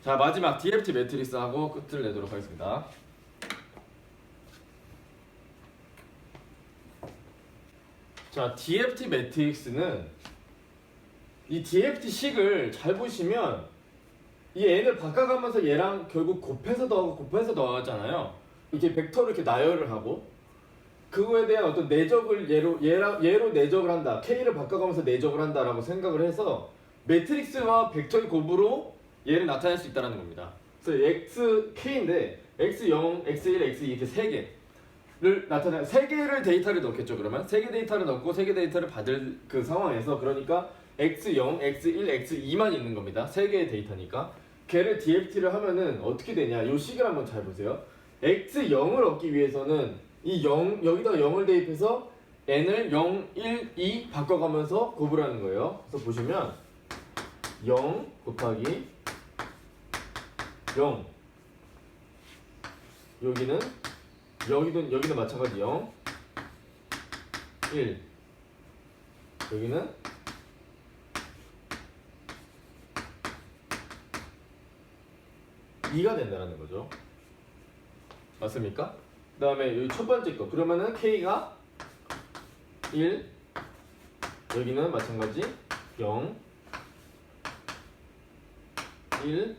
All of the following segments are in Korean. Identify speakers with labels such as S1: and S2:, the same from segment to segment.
S1: 자, 마지막 DFT 매트릭스하고 끝을 내도록 하겠습니다. 자, DFT 매트릭스는 이 DFT 식을 잘 보시면 이 n을 바꿔가면서 얘랑 결국 곱해서 더하고 곱해서 더하잖아요. 이렇게 벡터를 이렇게 나열을 하고 그거에 대한 어떤 내적을 얘로 내적을 한다. k를 바꿔가면서 내적을 한다라고 생각을 해서 매트릭스와 벡터의 곱으로 얘를 나타낼 수 있다는 겁니다. 그래서 x k인데 x0, x1, x2 이렇게 세 개를 세 개를 데이터를 넣겠죠. 그러면 세 개 데이터를 넣고 세 개 데이터를 받을 그 상황에서 그러니까 x0, x1, x2만 있는 겁니다. 세 개의 데이터니까 걔를 DFT를 하면은 어떻게 되냐? 이 식을 한번 잘 보세요. x0을 얻기 위해서는 이 0 여기다가 0을 대입해서 n을 0, 1, 2 바꿔가면서 곱을 하는 거예요. 그래서 보시면 0 곱하기 0 여기는 마찬가지 0 1 여기는 2가 된다는 거죠. 맞습니까? 그 다음에 여기 첫 번째 거 그러면은 k가 1 여기는 마찬가지 0 1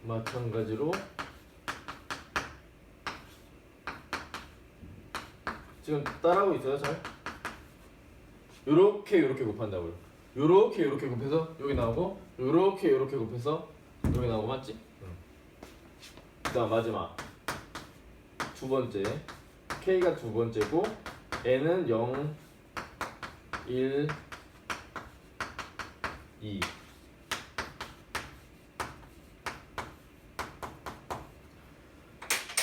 S1: 마찬가지로 지금 따라하고 있어요? 잘? 요렇게 곱한다고요. 요렇게 곱해서 여기 나오고 요렇게 곱해서 여기 나오고 맞지? 응. 그 다음 마지막 두 번째 k가 두 번째고 n은 0 1 2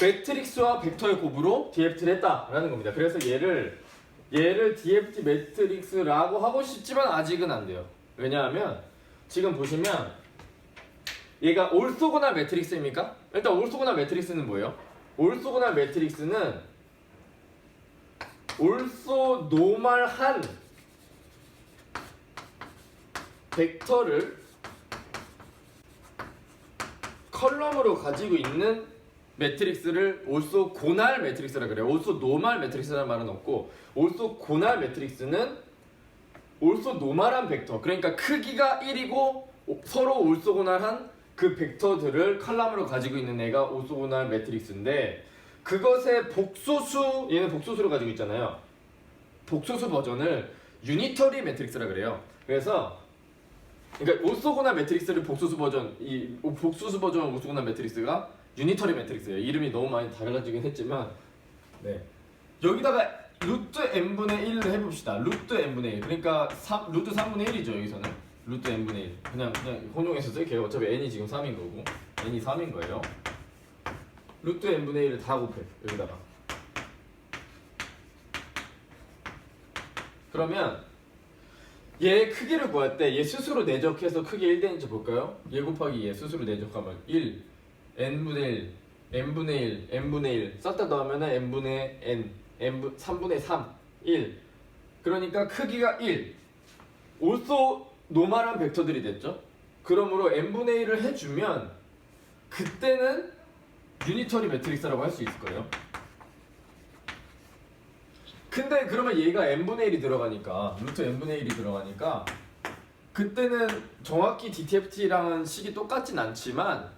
S1: 매트릭스와 벡터의 곱으로 DFT를 했다라는 겁니다. 그래서 얘를 DFT 매트릭스라고 하고 싶지만 아직은 안 돼요. 왜냐하면 지금 보시면 얘가 올소고날 매트릭스입니까? 일단 올소고날 매트릭스는 뭐예요? 올소고날 매트릭스는 올소노멀한 벡터를 컬럼으로 가지고 있는 매트릭스를 올소고날 매트릭스라 그래요. 올소노멀 매트릭스라는 말은 없고 올소고날 매트릭스는 올소노멀한 벡터 그러니까 크기가 1이고 서로 올소고날한 그 벡터들을 컬럼으로 가지고 있는 애가 올소고날 매트릭스인데 그것의 복소수 얘는 복소수를 가지고 있잖아요. 복소수 버전을 유니터리 매트릭스라 그래요. 그래서 그러니까 올소고날 매트릭스를 복소수 버전 이 복소수 버전 올소고날 매트릭스가 유니터리 매트릭스예요. 이름이 너무 많이 달라지긴 했지만 네. 여기다가 루트 n분의 1을 해봅시다. 루트 n분의 1 그러니까 루트 3분의 1이죠. 여기서는 루트 n분의 1 그냥 혼용해서 쓸게요. 어차피 n이 지금 3인 거고 n이 3인 거예요. 루트 n분의 1을 다 곱해 여기다가 그러면 얘 크기를 구할 때 얘 스스로 내적해서 크기 1 되는지 볼까요? 얘 곱하기 얘 스스로 내적하면 1 n분의 1 n분의 1 n분의 1 싹 다 더하면은 n분의 n 3분의 3 1 그러니까 크기가 1 올소 노멀한 벡터들이 됐죠. 그러므로 n분의 1을 해주면 그때는 유니터리 매트릭스라고 할 수 있을 거예요. 근데 그러면 얘가 n분의 1이 들어가니까 루트 n분의 1이 들어가니까 그때는 정확히 DTFT랑은 식이 똑같진 않지만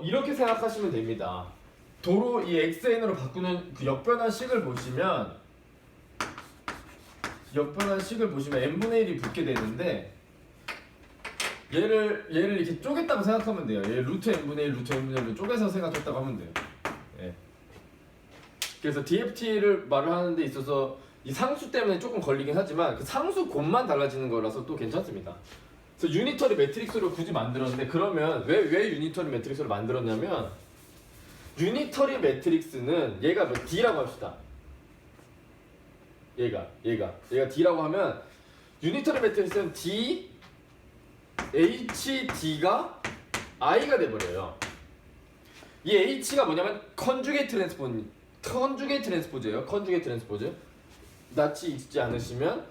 S1: 이렇게 생각하시면 됩니다. 도로 이 XN으로 바꾸는 그 역변한 식을 보시면 n분의 1이 붙게 되는데 얘를 이렇게 쪼갰다고 생각하면 돼요. 얘 루트 n분의 1, 루트 n분의 1을 쪼개서 생각했다고 하면 돼요. 예. 그래서 DFT를 말을 하는 데 있어서 이 상수 때문에 조금 걸리긴 하지만 그 상수 곱만 달라지는 거라서 또 괜찮습니다. 그래서 유니터리 매트릭스를 굳이 만들었는데 그러면 왜 유니터리 매트릭스를 만들었냐면 유니터리 매트릭스는 얘가 뭐 D라고 합시다. 얘가 D라고 하면 유니터리 매트릭스는 D, H, D가 I가 돼버려요. 이 H가 뭐냐면 컨주게이트 트랜스포즈예요. 컨주게이트 트랜스포즈. 낯이 익지 않으시면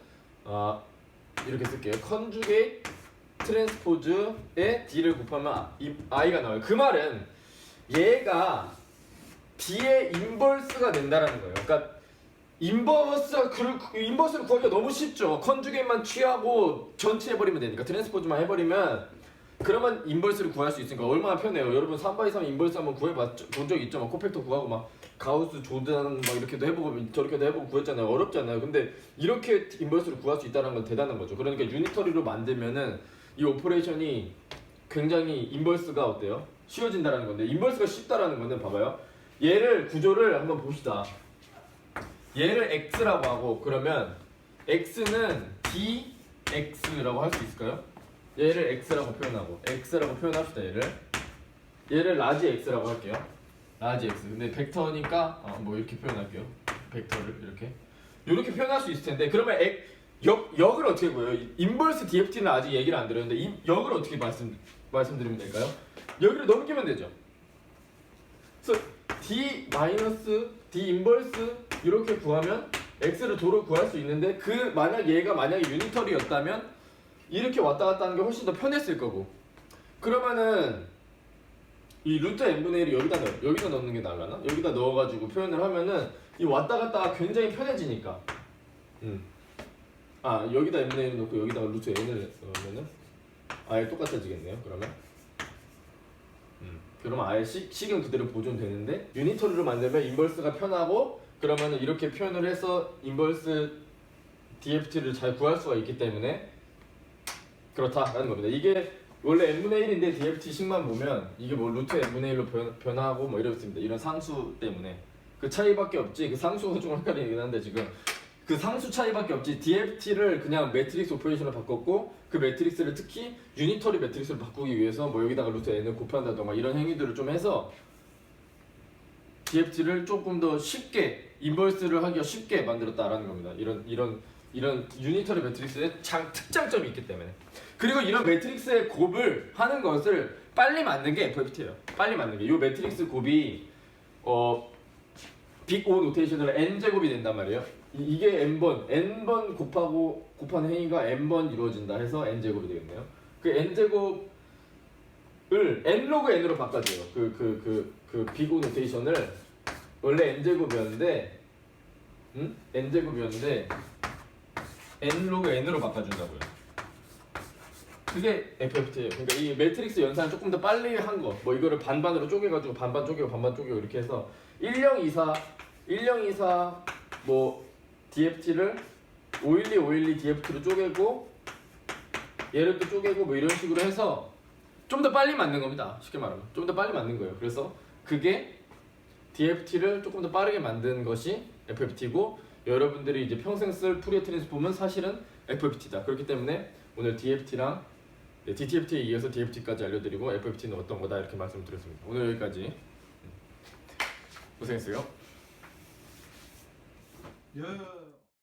S1: 이렇게 쓸게요. 컨주게이트 트랜스포즈에 D를 곱하면 I가 나와요. 그 말은 얘가 D의 인버스가 된다라는 거예요. 그러니까 인버스를 구하기가 너무 쉽죠. 컨주게이트만 취하고 전치해버리면 되니까 트랜스포즈만 해버리면 그러면 인버스를 구할 수 있으니까 얼마나 편해요. 여러분 3x3 인버스 한번 본 적 있죠? 막 코팩터 구하고 막 가우스 조단 막 이렇게도 해보고 저렇게도 해보고 구했잖아요. 어렵잖아요. 근데 이렇게 인버스를 구할 수 있다는 건 대단한 거죠. 그러니까 유니터리로 만들면은 이 오퍼레이션이 굉장히 인버스가 어때요? 쉬워진다라는 건데 인버스가 쉽다라는 거는 봐봐요. 얘를 구조를 한번 봅시다. 얘를 x라고 하고 그러면 x는 dx라고 할 수 있을까요? 얘를 x라고 표현하고 x라고 표현합시다. 얘를 라지 x라고 할게요. 라지 x. 근데 벡터니까 뭐 이렇게 표현할게요. 벡터를 이렇게 표현할 수 있을 텐데 그러면 역을 어떻게 구해요? 인버스 DFT는 아직 얘기를 안 드렸는데 이 역을 어떻게 말씀드리면 될까요? 여기를 넘기면 되죠. 그래서 D 인버스 이렇게 구하면 x를 도로 구할 수 있는데 얘가 만약에 유니터리였다면 이렇게 왔다 갔다 하는 게 훨씬 더 편했을 거고 그러면은 이 루트 n분의 1을 여기다 넣는 게 나을라나? 여기다 넣어가지고 표현을 하면은 이 왔다 갔다가 굉장히 편해지니까 여기다 n분의 1을 넣고 여기다가 루트 n을 넣으면은 아예 똑같아지겠네요. 그러면 아예 식은 그대로 보존되는데 유니터리로 만들면 인버스가 편하고 그러면은 이렇게 표현을 해서 인버스 DFT를 잘 구할 수가 있기 때문에 그렇다라는 겁니다. 이게 원래 n분의 1인데 DFT식만 보면 이게 뭐 루트 n분의 1로 변하고 뭐 이렇습니다. 이런 상수 때문에 그 차이밖에 없지. 그 상수가 좀 헷갈리긴 한데 지금 그 상수 차이밖에 없지. DFT를 그냥 매트릭스 오퍼레이션을 바꿨고 그 매트릭스를 특히 유니터리 매트릭스를 바꾸기 위해서 뭐 여기다가 루트 n을 곱한다던가 이런 행위들을 좀 해서 DFT를 조금 더 쉽게 인버스를 하기가 쉽게 만들었다라는 겁니다. 이런 유니터리 매트릭스의 특장점이 있기 때문에. 그리고 이런 매트릭스의 곱을 하는 것을 빨리 만든 게 FFT예요. 빨리 만든 게. 이 매트릭스 곱이 빅 O 노테이션으로 n제곱이 된단 말이에요. 이게 n번 곱한 행위가 n번 이루어진다 해서 n제곱이 되겠네요. 그 n제곱을 n로그 n으로 바꿔줘요. 빅 O 노테이션을 원래 n제곱이었는데 n제곱이었는데 n로그 n으로 바꿔준다고요. 그게 FFT예요. 그러니까 이 매트릭스 연산을 조금 더 빨리 한 거. 뭐 이거를 반반으로 쪼개가지고 반반 쪼개고 이렇게 해서 1024 뭐 DFT를 512 DFT로 쪼개고 얘를 또 쪼개고 뭐 이런 식으로 해서 좀 더 빨리 만든 겁니다. 쉽게 말하면 좀 더 빨리 만든 거예요. 그래서 그게 DFT를 조금 더 빠르게 만든 것이 FFT고 여러분들이 이제 평생 쓸 푸리어 트랜스폼은 사실은 FFT다. 그렇기 때문에 오늘 DFT랑 DTFT에 이어서 DFT까지 알려드리고 FFT는 어떤 거다 이렇게 말씀드렸습니다. 오늘 여기까지. 고생했어요.
S2: 예.